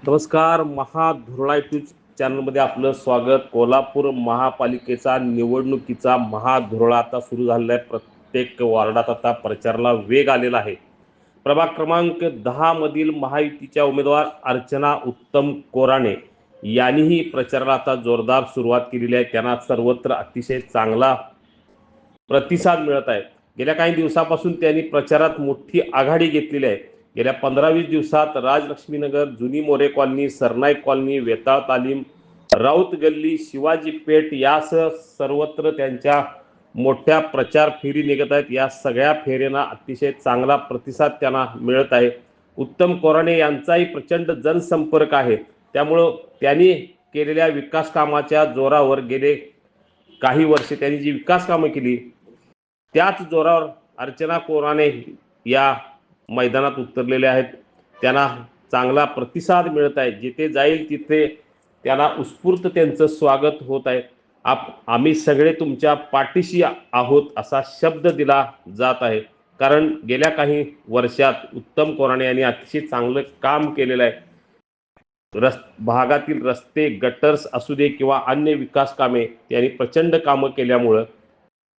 नमस्कार. महाधुरळा यूट्यूब चॅनलमध्ये आपलं स्वागत. कोल्हापूर महापालिकेचा निवडणुकीचा महाधुरळा आता सुरू झालेला आहे. प्रत्येक वार्डात आता प्रचाराला वेग आलेला आहे. प्रभाग क्रमांक 10 मधील महायुतीच्या उमेदवार अर्चना उत्तम कोराणे यांनीही प्रचाराला आता जोरदार सुरुवात केलेली आहे. त्यांना सर्वत्र अतिशय चांगला प्रतिसाद मिळत आहे. गेल्या काही दिवसापासून त्यांनी प्रचारात मोठी आघाडी घेतलेली आहे. गेल्या 15-20 दिवसात राजलक्ष्मीनगर, जुनी मोरे कॉलनी, सरनाईक कॉलनी, वेताळ तालीम, राऊत गल्ली, शिवाजी पेठ यासह सर्वत्र त्यांच्या मोठ्या प्रचार फेरी निघत आहेत. या सगळ्या फेऱ्यांना अतिशय चांगला प्रतिसाद त्यांना मिळत आहे. उत्तम कोराणे यांचाही प्रचंड जनसंपर्क आहे. त्यामुळं त्यांनी केलेल्या विकास कामाच्या जोरावर गेले काही वर्षे त्यांनी जी विकास कामं केली त्याच जोरावर अर्चना कोराणे या मैदानात उतरलेले आहेत. त्यांना चांगला प्रतिसाद मिळत आहे. जिथे जाईल तिथे त्यांना उत्स्फूर्त त्यांचं स्वागत होत आहे. आम्ही सगळे तुमच्या पाठीशी आहोत असा शब्द दिला जात आहे. कारण गेल्या काही वर्षात उत्तम कोराणे यांनी अतिशय चांगलं काम केलेलं आहे. भागातील रस्ते, गटर्स असू दे किंवा अन्य विकास कामे यांनी प्रचंड कामं केल्यामुळं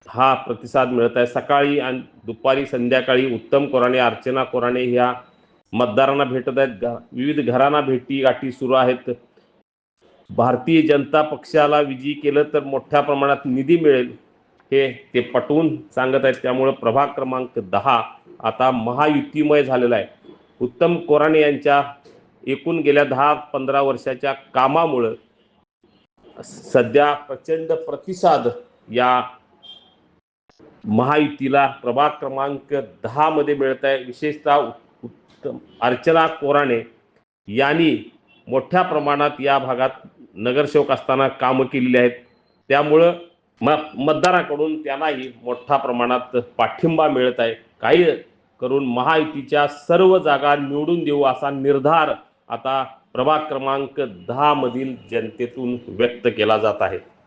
हा प्रतिसाद मिळत आहे. सकाळी आणि दुपारी संध्याकाळी उत्तम कोराणे, अर्चना कोराणे ह्या मतदारांना भेटत आहेत. विविध घरांना भेटी गाठी सुरू आहेत. भारतीय जनता पक्षाला विजयी केलं तर मोठ्या प्रमाणात निधी मिळेल हे ते पटवून सांगत आहेत. त्यामुळे प्रभाग क्रमांक 10 आता महायुतीमय झालेला आहे. उत्तम कोराणे यांच्या एकूण गेल्या 10-15 वर्षाच्या कामामुळं सध्या प्रचंड प्रतिसाद या महायुतीला प्रभाग क्रमांक 10 मध्ये मिळत आहे. विशेषतः उत्तम अर्चना कोराणे यांनी मोठ्या प्रमाणात या भागात नगरसेवक असताना कामं केलेली आहेत. त्यामुळं मतदाराकडून त्यांनाही मोठ्या प्रमाणात पाठिंबा मिळत आहे. काही करून महायुतीच्या सर्व जागा निवडून देऊ असा निर्धार आता प्रभाग क्रमांक 10 मधील जनतेतून व्यक्त केला जात आहे.